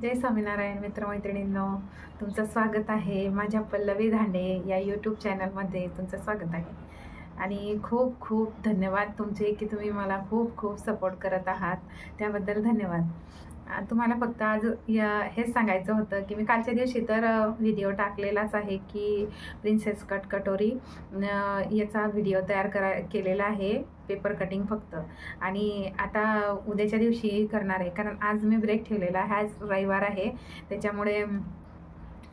जय स्वामीनारायण मित्रमैत्रिणींनो, तुमचं स्वागत आहे माझ्या पल्लवी धांडे या यूट्यूब चॅनलमध्ये. तुमचं स्वागत आहे आणि खूप खूप धन्यवाद तुमचे की तुम्ही मला खूप खूप सपोर्ट करत आहात, त्याबद्दल धन्यवाद. तुम्हाला फक्त आज हेच सांगायचं होतं की मी कालच्या दिवशी तर व्हिडिओ टाकलेलाच आहे की प्रिन्सेस कट कटोरी याचा व्हिडिओ केलेला आहे, पेपर कटिंग फक्त. आणि आता उद्याच्या दिवशी करणार आहे, कारण आज मी ब्रेक ठेवलेला आहे. आज रविवार आहे, त्याच्यामुळे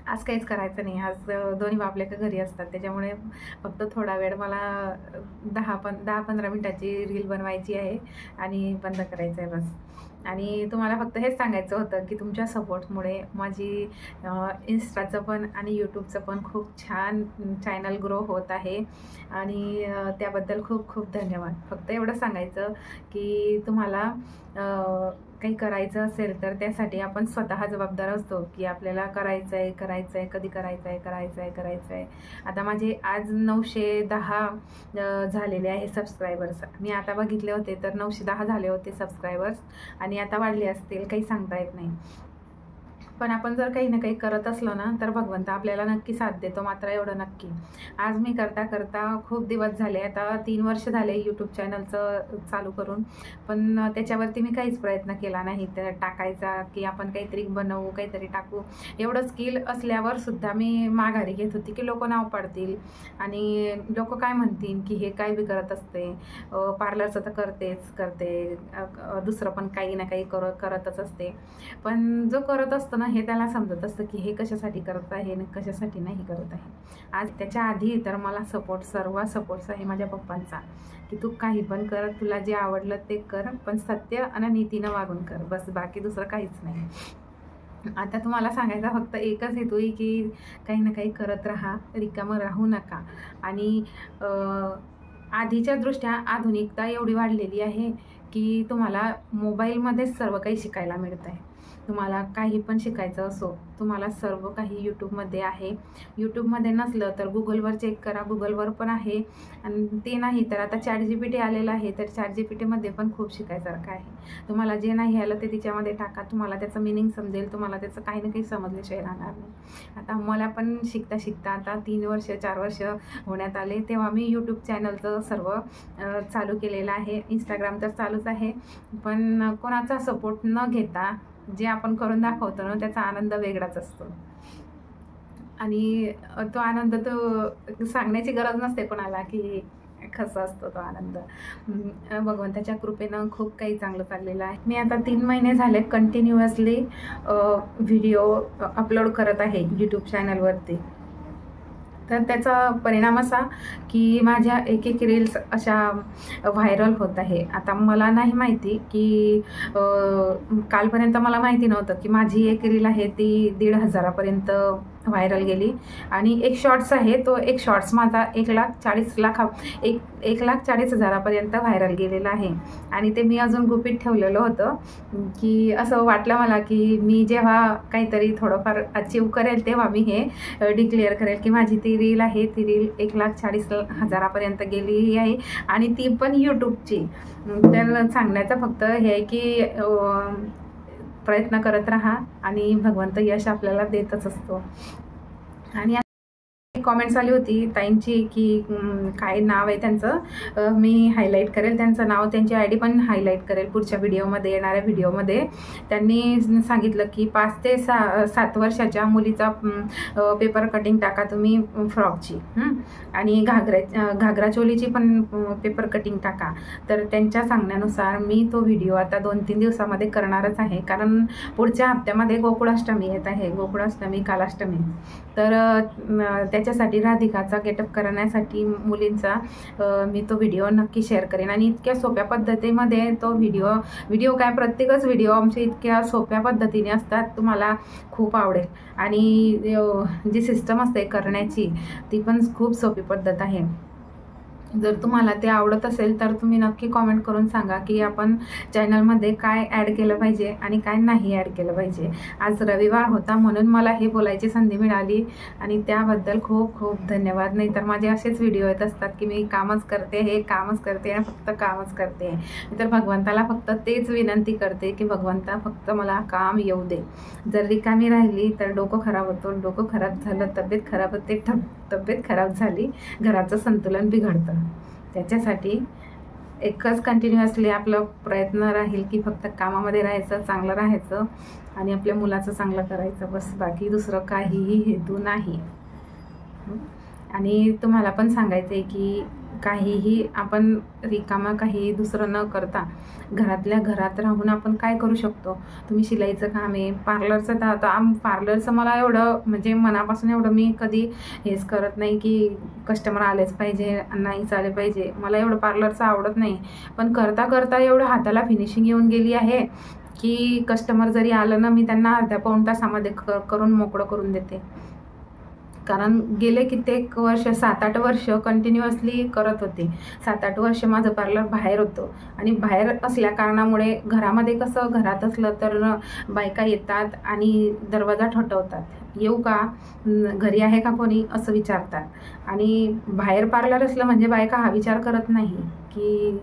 आज काहीच करायचं नाही. आज दोन्ही बापले का घरी असतात, त्याच्यामुळे फक्त थोडा वेळ मला 10-15 मिनिटाची रील बनवायची आहे आणि बंद करायचं आहे बस. आणि तुम्हाला फक्त हेच सांगायचं होतं की तुमच्या सपोर्टमुळे माझी इन्स्टाचं पण आणि यूट्यूबचं पण खूप छान चॅनल ग्रो होत आहे आणि त्याबद्दल खूप खूप धन्यवाद. फक्त एवढं सांगायचं की तुम्हाला काही करायचं असेल तर त्यासाठी आपण स्वतः जबाबदार असतो की आपल्याला करायचं आहे, कधी करायचं आहे. आता माझे आज 910 झालेले आहे सबस्क्रायबर्स. मी आता बघितले होते तर 910 झाले होते सबस्क्रायबर्स आणि आता वाढले असतील, काही सांगता येत नाही. पण आपण जर काही ना काही करत असलो ना तर भगवंत आपल्याला नक्की साथ देतो, मात्र एवढं नक्की. आज मी करता खूप दिवस झाले, आता 3 वर्ष झाले यूट्यूब चॅनलचं चालू करून, पण त्याच्यावरती मी काहीच प्रयत्न केला नाही तर टाकायचा की आपण काहीतरी बनवू, काहीतरी टाकू. एवढं स्किल असल्यावर सुद्धा मी माघारी घेत होती की लोक नाव पाडतील आणि लोक काय म्हणतील की हे काय बी करत असते. पार्लरचं तर करते, दुसरं पण काही ना काही करतच असते. पण जो करत असतो ना हे त्याला समजत असतं की हे कशासाठी करत आहे आणि कशासाठी नाही करत आहे. आज त्याच्या आधी तर मला सर्व सपोर्ट्स आहे माझ्या पप्पांचा की तू काही पण कर, तुला जे आवडलं ते कर, पण सत्य आणि नीतीनं वागून कर, बस. बाकी दुसरं काहीच नाही. आता तुम्हाला सांगायचा फक्त एकच हेतू आहे की काही ना काही करत राहा, रिकामं राहू नका. आणि आधीच्या दृष्ट्या आधुनिकता एवढी वाढलेली आहे की तुम्हाला मोबाईलमध्येच सर्व काही शिकायला मिळतं आहे. तुम्हाला काही पण शिकायचं असो, तुम्हाला सर्व काही यूट्यूबमध्ये आहे. यूट्यूबमध्ये नसलं तर गुगलवर चेक करा, गुगलवर पण आहे. आणि ते नाही तर आता ChatGPT आलेलं आहे, तर ChatGPTमध्ये पण खूप शिकायसारखं आहे. तुम्हाला जे नाही आलं ते तिच्यामध्ये टाका, तुम्हाला त्याचं मिनिंग समजेल, तुम्हाला त्याचं काही ना काही समजल्याशिवाय राहणार नाही. आता मला पण शिकता आता 3 वर्ष 4 वर्ष होण्यात आले, तेव्हा मी यूट्यूब चॅनलचं सर्व चालू केलेलं आहे. इंस्टाग्राम तर चालूच आहे, पण कोणाचा सपोर्ट न घेता जे आपण करून दाखवतो ना त्याचा आनंद वेगळाच असतो. आणि तो आनंद तो सांगण्याची गरज नसते कोणाला की कसा असतो तो आनंद. भगवंताच्या कृपेनं खूप काही चांगलं चाललेलं आहे. मी आता 3 महिने झाले कंटिन्युअसली व्हिडिओ अपलोड करत आहे यूट्यूब चॅनलवरती. तर त्याचा परिणाम असा की माझ्या एक रील्स अशा व्हायरल होत आहे. आता मला नाही माहिती की कालपर्यंत मला माहिती नव्हतं की माझी एक रील आहे ती 1,500पर्यंत व्हायरल गेली. आणि एक शॉर्ट्स आहे, तो एक शॉर्ट्स माझा 1,40,000पर्यंत व्हायरल गेलेला आहे. आणि ते मी अजून गुपित ठेवलेलं होतं की असं वाटलं मला की मी जेव्हा काहीतरी थोडंफार अचीव करेल तेव्हा मी हे डिक्लेअर करेल की माझी ती रील आहे, ती रील 1,40,000पर्यंत गेलेली आहे आणि ती पण यूट्यूबची. तर सांगण्याचं फक्त हे आहे की प्रयत्न करत राहा आणि भगवंत यश आपल्याला देतच असतो. आणि कॉमेंट्स आली होती ताईंची की काय नाव आहे त्यांचं, मी हायलाईट करेल त्यांचं नाव, त्यांची ID पण हायलाईट करेल पुढच्या व्हिडिओमध्ये, येणाऱ्या व्हिडिओमध्ये. त्यांनी सांगितलं की 5 ते 7 वर्षाच्या मुलीचा पेपर कटिंग टाका तुम्ही फ्रॉकची, आणि घागरा चोलीची पण पेपर कटिंग टाका. तर त्यांच्या सांगण्यानुसार मी तो व्हिडिओ आता 2-3 दिवसामध्ये करणारच आहे, कारण पुढच्या हप्त्यामध्ये गोकुळाष्टमी येत आहे, गोकुळाष्टमी कालाष्टमी. तर त्याच्यासाठी राधिकाचा गेटअप करण्यासाठी मुलींचा मी तो व्हिडिओ नक्की शेअर करेन. आणि इतक्या सोप्या पद्धतीमध्ये तो व्हिडिओ काय प्रत्येकच व्हिडिओ आमचे इतक्या सोप्या पद्धतीने असतात, तुम्हाला खूप आवडेल. आणि जी सिस्टम असते करण्याची ती पण खूप सोपी पद्धत आहे. जर तुम्हाला ते आवडत असेल तर तुम्ही नक्की कॉमेंट करून सांगा की आपण चॅनलमध्ये काय ॲड केलं पाहिजे आणि काय नाही ॲड केलं पाहिजे. आज रविवार होता म्हणून मला हे बोलायची संधी मिळाली आणि त्याबद्दल खूप खूप धन्यवाद. नाहीतर माझे असेच व्हिडिओ येत असतात की मी कामच करते, हे कामच करते आणि फक्त कामच करते. तर भगवंताला फक्त तेच विनंती करते की भगवंता फक्त मला काम येऊ दे. जर रिकामी राहिली तर डोकं खराब होतं, डोकं खराब झालं तब्येत खराब होते, तब्येत खराब झाली घराचं संतुलन बिघडतं. त्याच्यासाठी एकच कंटिन्युअसली आपलं प्रयत्न राहील की फक्त कामामध्ये राहायचं, चांगलं राहायचं आणि आपल्या मुलाचं चांगलं करायचं, बस. बाकी दुसरं काहीही हेतू नाही. आणि तुम्हाला पण सांगायचं आहे की काहीही आपण रिकामा काही दुसरं न करता घरातल्या घरात राहून आपण काय करू शकतो. तुम्ही शिलाईचं काम आहे, पार्लरचं, तर आता पार्लरचं मला एवढं म्हणजे मनापासून एवढं मी कधी हेच करत नाही की कस्टमर आलेच पाहिजे, नाहीच आले पाहिजे. मला एवढं पार्लरचं आवडत नाही, पण करता करता एवढं हाताला फिनिशिंग येऊन गेली आहे की कस्टमर जरी आलं ना, मी त्यांना अर्ध्या पाऊण तासामध्ये करून मोकळं करून देते. कारण गेले कित्येक वर्ष, 7-8 वर्ष कंटिन्युअसली करत होते. 7-8 वर्ष माझं पार्लर बाहेर होतं आणि बाहेर असल्या कारणामुळे घरामध्ये कसं, घरात असलं तर बायका येतात आणि दरवाजा ठोठवतात, येऊ का, घरी आहे का कोणी, असं विचारतात. आणि बाहेर पार्लर असलं म्हणजे बायका हा विचार करत नाही की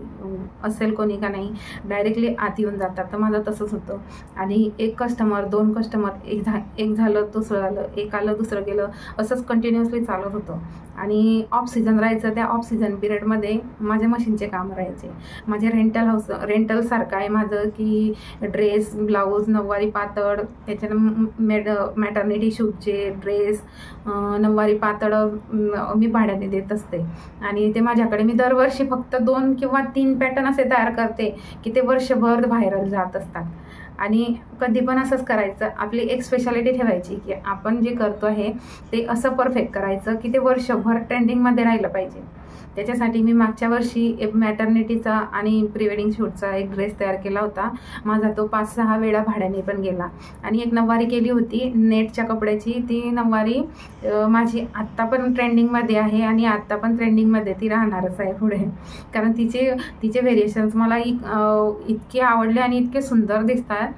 असेल कोणी का नाही, डायरेक्टली आत येऊन जातात. तर माझं तसंच होतं. आणि एक कस्टमर, 2 कस्टमर, एक झालं दुसरं झालं, एक आलं दुसरं गेलं, असंच कंटिन्युअसली चालत होतं. आणि ऑफ सीझन राहायचं, त्या ऑफ सीझन पिरियडमध्ये माझे मशीनचे कामं राहायचे. माझे रेंटलसारखं आहे माझं की ड्रेस, ब्लाऊज, नऊवारी पातळ, त्याच्यानं मॅटर्निटी शूटचे ड्रेस, नऊवारी पातळ मी भाड्याने देत असते. आणि ते माझ्याकडे मी दरवर्षी फक्त 2 किंवा 3 पॅटर्न असे तयार करते की ते वर्षभर व्हायरल जात असतात. आणि कधी पण असंच करायचं, आपली एक स्पेशालिटी ठेवायची की आपण जे करतो आहे ते असं परफेक्ट करायचं की ते वर्षभर ट्रेंडिंगमध्ये राहिलं पाहिजे. त्याच्यासाठी मी मागच्या वर्षी एक मॅटर्निटीचा आणि प्री वेडिंग शूटचा एक ड्रेस तयार केला होता. माझा तो 5-6 वेळा भाड्याने पण गेला. आणि एक नऊवारी केली होती नेटच्या कपड्याची. ती नऊवारी माझी आत्ता पण ट्रेंडिंगमध्ये आहे आणि आत्ता पण ट्रेंडिंगमध्ये ती राहणारच आहे पुढे. कारण तिचे व्हेरिएशन्स मला इतके आवडले आणि इतके सुंदर दिसतात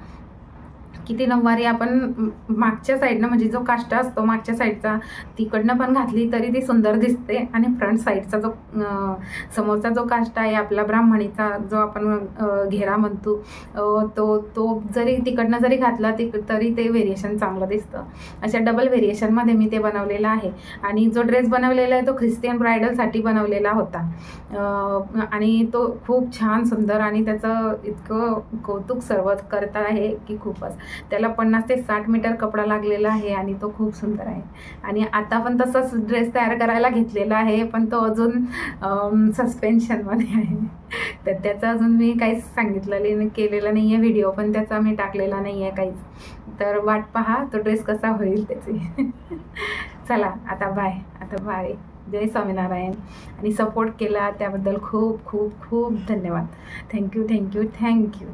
की ती नऊवारी आपण मागच्या साईडनं, म्हणजे जो काष्टा असतो मागच्या साईडचा, तिकडनं पण घातली तरी ती सुंदर दिसते. आणि फ्रंट साईडचा जो समोरचा जो काष्टा आहे आपला ब्राह्मणीचा, जो आपण घेरा म्हणतो, तो जरी तिकडनं जरी घातला तरी ते व्हेरिएशन चांगलं दिसतं. अशा डबल व्हेरिएशनमध्ये मी ते बनवलेलं आहे. आणि जो ड्रेस बनवलेला आहे तो ख्रिस्टियन ब्रायडलसाठी बनवलेला होता. आणि तो खूप छान सुंदर, आणि त्याचं इतकं कौतुक सर्व करता आहे की खूपच. त्याला 50 ते 60 मीटर कपडा लागलेला आहे आणि तो खूप सुंदर आहे. आणि आता पण तसाच ड्रेस तयार करायला घेतलेला आहे, पण तो अजून सस्पेन्शनमध्ये आहे. तर त्याचं अजून मी काहीच केलेलं नाही आहे व्हिडिओ, पण त्याचा मी टाकलेला नाही आहे काहीच. तर वाट पहा तो ड्रेस कसा होईल त्याची. चला आता बाय. जय स्वामीनारायण. आणि सपोर्ट केला त्याबद्दल खूप खूप खूप धन्यवाद. थँक्यू.